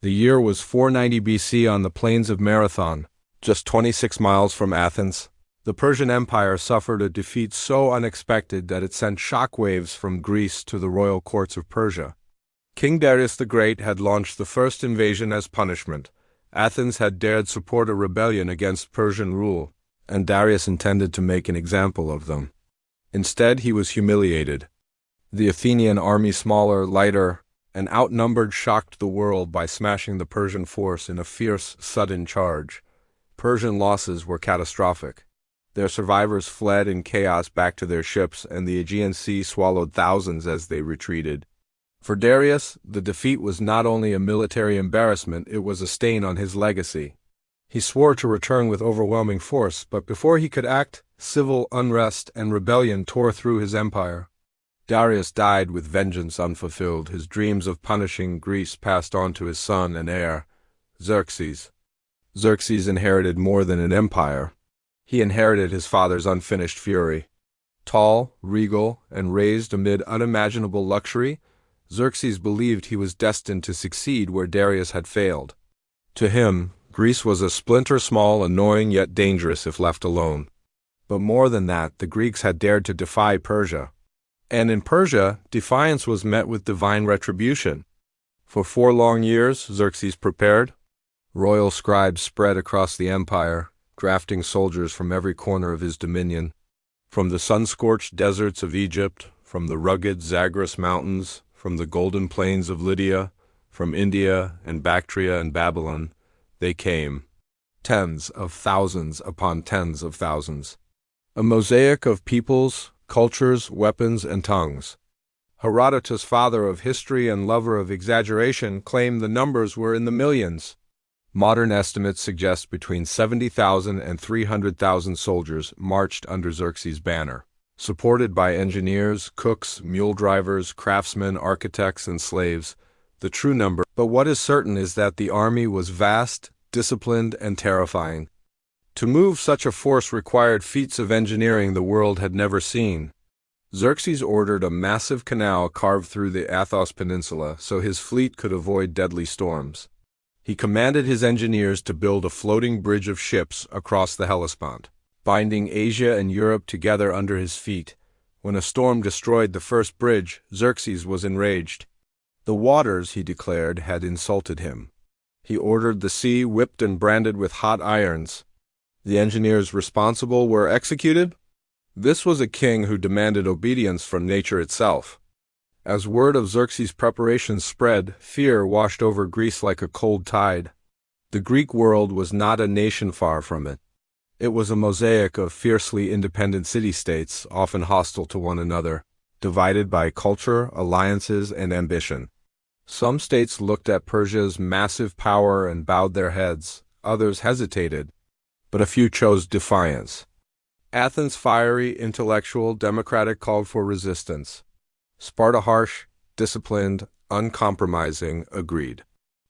The year was 490 BC on the plains of Marathon, just 26 miles from Athens. The Persian Empire suffered a defeat so unexpected that it sent shockwaves from Greece to the royal courts of Persia. King Darius the Great had launched the first invasion as punishment. Athens had dared support a rebellion against Persian rule, and Darius intended to make an example of them. Instead, he was humiliated. The Athenian army, smaller, lighter, and outnumbered, shocked the world by smashing the Persian force in a fierce, sudden charge. Persian losses were catastrophic. Their survivors fled in chaos back to their ships, and the Aegean Sea swallowed thousands as they retreated. For Darius, the defeat was not only a military embarrassment, it was a stain on his legacy. He swore to return with overwhelming force, but before he could act, civil unrest and rebellion tore through his empire. Darius died with vengeance unfulfilled. His dreams of punishing Greece passed on to his son and heir, Xerxes. Xerxes inherited more than an empire. He inherited his father's unfinished fury. Tall, regal, and raised amid unimaginable luxury, Xerxes believed he was destined to succeed where Darius had failed. To him, Greece was a splinter small, annoying yet dangerous if left alone. But more than that, the Greeks had dared to defy Persia. And in Persia, defiance was met with divine retribution. For 4 long years, Xerxes prepared. Royal scribes spread across the empire, drafting soldiers from every corner of his dominion. From the sun-scorched deserts of Egypt, from the rugged Zagros mountains, from the golden plains of Lydia, from India and Bactria and Babylon, they came. Tens of thousands upon tens of thousands. A mosaic of peoples, cultures, weapons, and tongues. Herodotus, father of history and lover of exaggeration, claimed the numbers were in the millions. Modern estimates suggest between 70,000 and 300,000 soldiers marched under Xerxes' banner, supported by engineers, cooks, mule drivers, craftsmen, architects, and slaves. The true number, but what is certain is that the army was vast, disciplined, and terrifying. To move such a force required feats of engineering the world had never seen. Xerxes ordered a massive canal carved through the Athos Peninsula so his fleet could avoid deadly storms. He commanded his engineers to build a floating bridge of ships across the Hellespont, binding Asia and Europe together under his feet. When a storm destroyed the first bridge, Xerxes was enraged. The waters, he declared, had insulted him. He ordered the sea whipped and branded with hot irons. The engineers responsible were executed. This was a king who demanded obedience from nature itself. As word of Xerxes' preparations spread, fear washed over Greece like a cold tide. The Greek world was not a nation far from it. It was a mosaic of fiercely independent city-states, often hostile to one another, divided by culture, alliances, and ambition. Some states looked at Persia's massive power and bowed their heads. Others hesitated, but a few chose defiance. Athens, fiery, intellectual, democratic, called for resistance. Sparta, harsh, disciplined, uncompromising, agreed.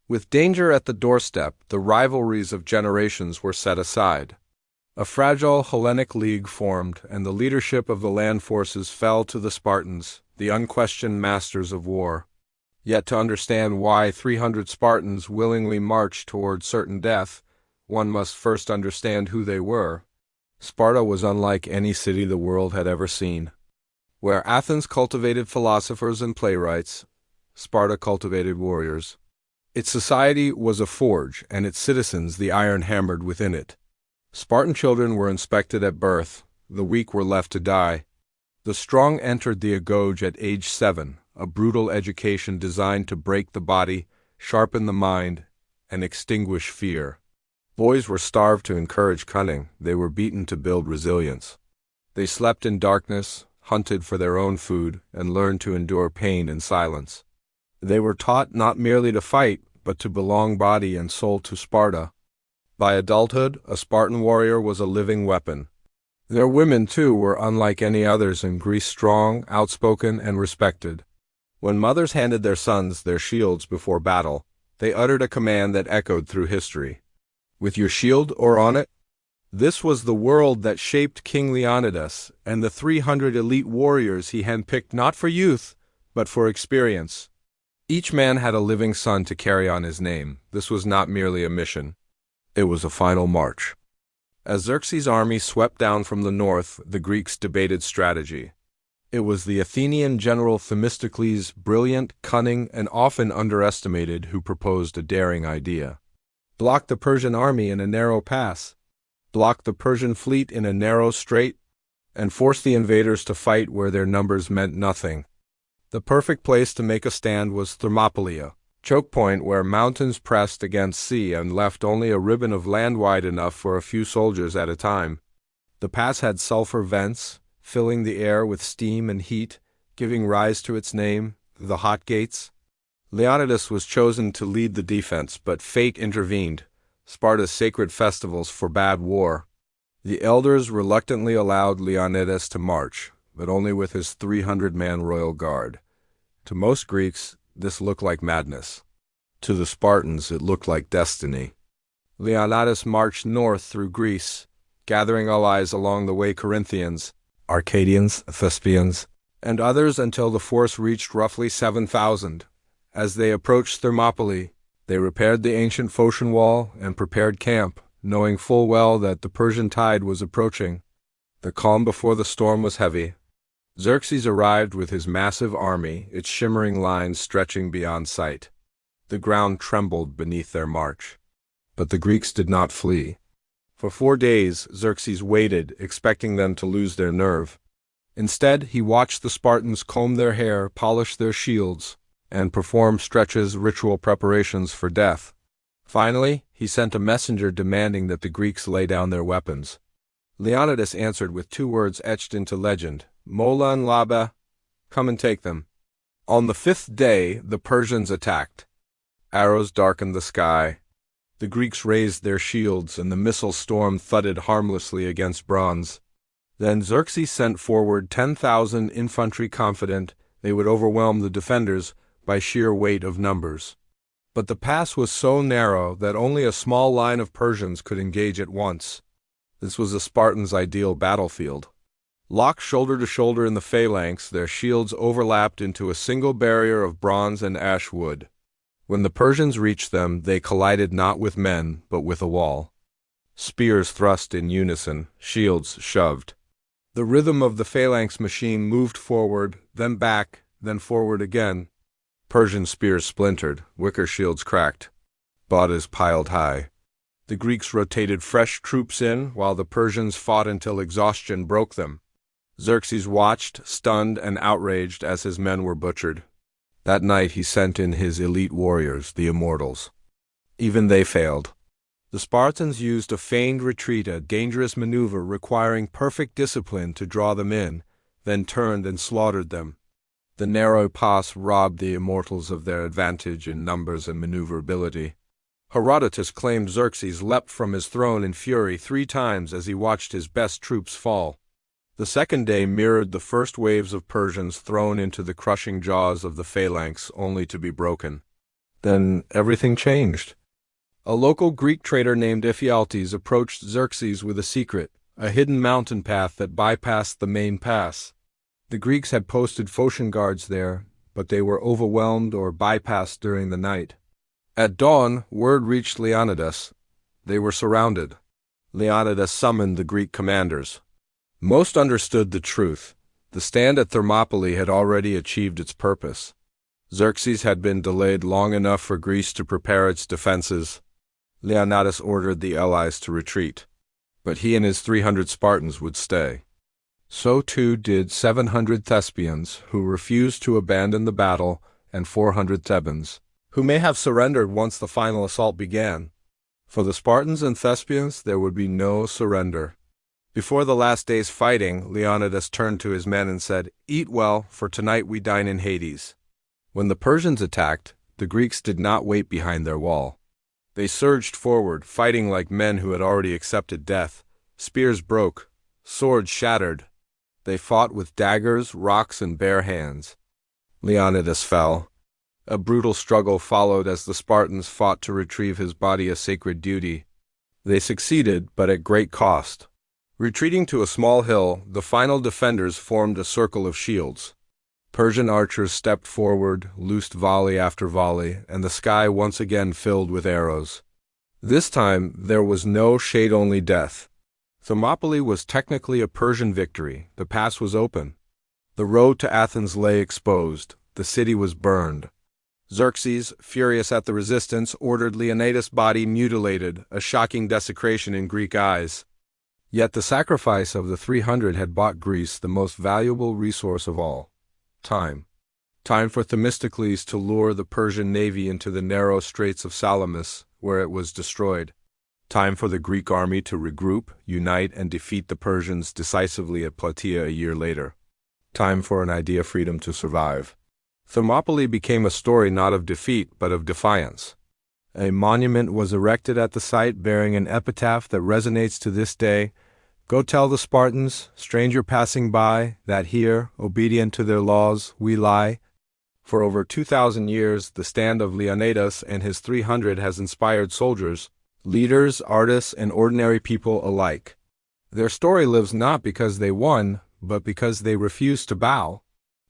With danger at the doorstep, the rivalries of generations were set aside. A fragile Hellenic league formed, and the leadership of the land forces fell to the Spartans, the unquestioned masters of war. Yet to understand why 300 Spartans willingly marched toward certain death, one must first understand who they were. Sparta was unlike any city the world had ever seen. Where Athens cultivated philosophers and playwrights, Sparta cultivated warriors. Its society was a forge, and its citizens the iron hammered within it. Spartan children were inspected at birth, the weak were left to die. The strong entered the agoge at age 7, a brutal education designed to break the body, sharpen the mind, and extinguish fear. Boys were starved to encourage cunning, they were beaten to build resilience. They slept in darkness, hunted for their own food, and learned to endure pain in silence. They were taught not merely to fight, but to belong body and soul to Sparta. By adulthood, a Spartan warrior was a living weapon. Their women, too, were unlike any others in Greece, strong, outspoken, and respected. When mothers handed their sons their shields before battle, they uttered a command that echoed through history. "With your shield or on it?" This was the world that shaped King Leonidas and the 300 elite warriors he handpicked not for youth, but for experience. Each man had a living son to carry on his name. This was not merely a mission. It was a final march. As Xerxes' army swept down from the north, the Greeks debated strategy. It was the Athenian general Themistocles, brilliant, cunning, and often underestimated, who proposed a daring idea. Block the Persian army in a narrow pass, block the Persian fleet in a narrow strait, and force the invaders to fight where their numbers meant nothing. The perfect place to make a stand was Thermopylae, choke point where mountains pressed against sea and left only a ribbon of land wide enough for a few soldiers at a time. The pass had sulfur vents, filling the air with steam and heat, giving rise to its name, the Hot Gates. Leonidas was chosen to lead the defense, but fate intervened. Sparta's sacred festivals forbade war. The elders reluctantly allowed Leonidas to march, but only with his 300-man royal guard. To most Greeks, this looked like madness. To the Spartans, it looked like destiny. Leonidas marched north through Greece, gathering allies along the way: Corinthians, Arcadians, Thespians, and others, until the force reached roughly 7,000. As they approached Thermopylae, they repaired the ancient Phocian wall and prepared camp, knowing full well that the Persian tide was approaching. The calm before the storm was heavy. Xerxes arrived with his massive army, its shimmering lines stretching beyond sight. The ground trembled beneath their march. But the Greeks did not flee. For 4 days, Xerxes waited, expecting them to lose their nerve. Instead, he watched the Spartans comb their hair, polish their shields, and perform stretches, ritual preparations for death. Finally, he sent a messenger demanding that the Greeks lay down their weapons. Leonidas answered with 2 words etched into legend: Mola and Laba, come and take them. On the 5th day, the Persians attacked. Arrows darkened the sky. The Greeks raised their shields, and the missile storm thudded harmlessly against bronze. Then Xerxes sent forward 10,000 infantry, confident they would overwhelm the defenders by sheer weight of numbers. But the pass was so narrow that only a small line of Persians could engage at once. This was the Spartans' ideal battlefield. Locked shoulder to shoulder in the phalanx, their shields overlapped into a single barrier of bronze and ash wood. When the Persians reached them, they collided not with men, but with a wall. Spears thrust in unison, shields shoved. The rhythm of the phalanx machine moved forward, then back, then forward again. Persian spears splintered, wicker shields cracked. Bodies piled high. The Greeks rotated fresh troops in, while the Persians fought until exhaustion broke them. Xerxes watched, stunned and outraged, as his men were butchered. That night he sent in his elite warriors, the Immortals. Even they failed. The Spartans used a feigned retreat, a dangerous maneuver requiring perfect discipline to draw them in, then turned and slaughtered them. The narrow pass robbed the Immortals of their advantage in numbers and maneuverability. Herodotus claimed Xerxes leapt from his throne in fury 3 times as he watched his best troops fall. The second day mirrored the first waves of Persians thrown into the crushing jaws of the phalanx, only to be broken. Then everything changed. A local Greek trader named Ephialtes approached Xerxes with a secret, a hidden mountain path that bypassed the main pass. The Greeks had posted Phocian guards there, but they were overwhelmed or bypassed during the night. At dawn, word reached Leonidas. They were surrounded. Leonidas summoned the Greek commanders. Most understood the truth. The stand at Thermopylae had already achieved its purpose. Xerxes had been delayed long enough for Greece to prepare its defenses. Leonidas ordered the allies to retreat, but he and his 300 Spartans would stay. So too did 700 Thespians, who refused to abandon the battle, and 400 Thebans, who may have surrendered once the final assault began. For the Spartans and Thespians there would be no surrender. Before the last day's fighting, Leonidas turned to his men and said, "Eat well, for tonight we dine in Hades." When the Persians attacked, the Greeks did not wait behind their wall. They surged forward, fighting like men who had already accepted death. Spears broke, swords shattered. They fought with daggers, rocks, and bare hands. Leonidas fell. A brutal struggle followed as the Spartans fought to retrieve his body, a sacred duty. They succeeded, but at great cost. Retreating to a small hill, the final defenders formed a circle of shields. Persian archers stepped forward, loosed volley after volley, and the sky once again filled with arrows. This time, there was no shade-only death. Thermopylae was technically a Persian victory. The pass was open. The road to Athens lay exposed. The city was burned. Xerxes, furious at the resistance, ordered Leonidas' body mutilated, a shocking desecration in Greek eyes. Yet the sacrifice of the 300 had bought Greece the most valuable resource of all: time. Time for Themistocles to lure the Persian navy into the narrow straits of Salamis, where it was destroyed. Time for the Greek army to regroup, unite, and defeat the Persians decisively at Plataea a year later. Time for an idea freedom to survive. Thermopylae became a story not of defeat, but of defiance. A monument was erected at the site bearing an epitaph that resonates to this day: "Go tell the Spartans, stranger passing by, that here, obedient to their laws, we lie." For over 2,000 years, the stand of Leonidas and his 300 has inspired soldiers, leaders, artists, and ordinary people alike. Their story lives not because they won, but because they refused to bow.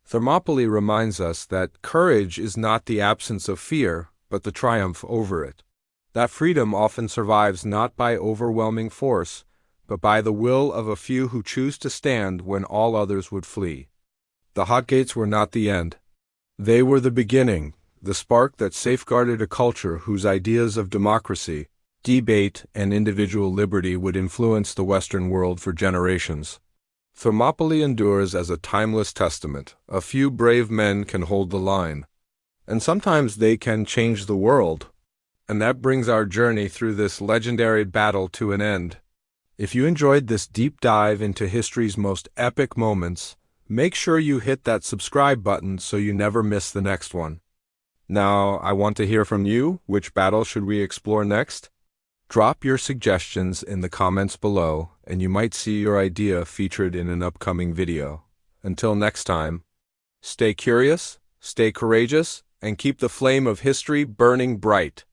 Thermopylae reminds us that courage is not the absence of fear, but the triumph over it. That freedom often survives not by overwhelming force, but by the will of a few who choose to stand when all others would flee. The hot gates were not the end. They were the beginning, the spark that safeguarded a culture whose ideas of democracy, debate, and individual liberty would influence the Western world for generations. Thermopylae endures as a timeless testament. A few brave men can hold the line, and sometimes they can change the world. And that brings our journey through this legendary battle to an end. If you enjoyed this deep dive into history's most epic moments, make sure you hit that subscribe button so you never miss the next one. Now, I want to hear from you. Which battle should we explore next? Drop your suggestions in the comments below, and you might see your idea featured in an upcoming video. Until next time, stay curious, stay courageous, and keep the flame of history burning bright.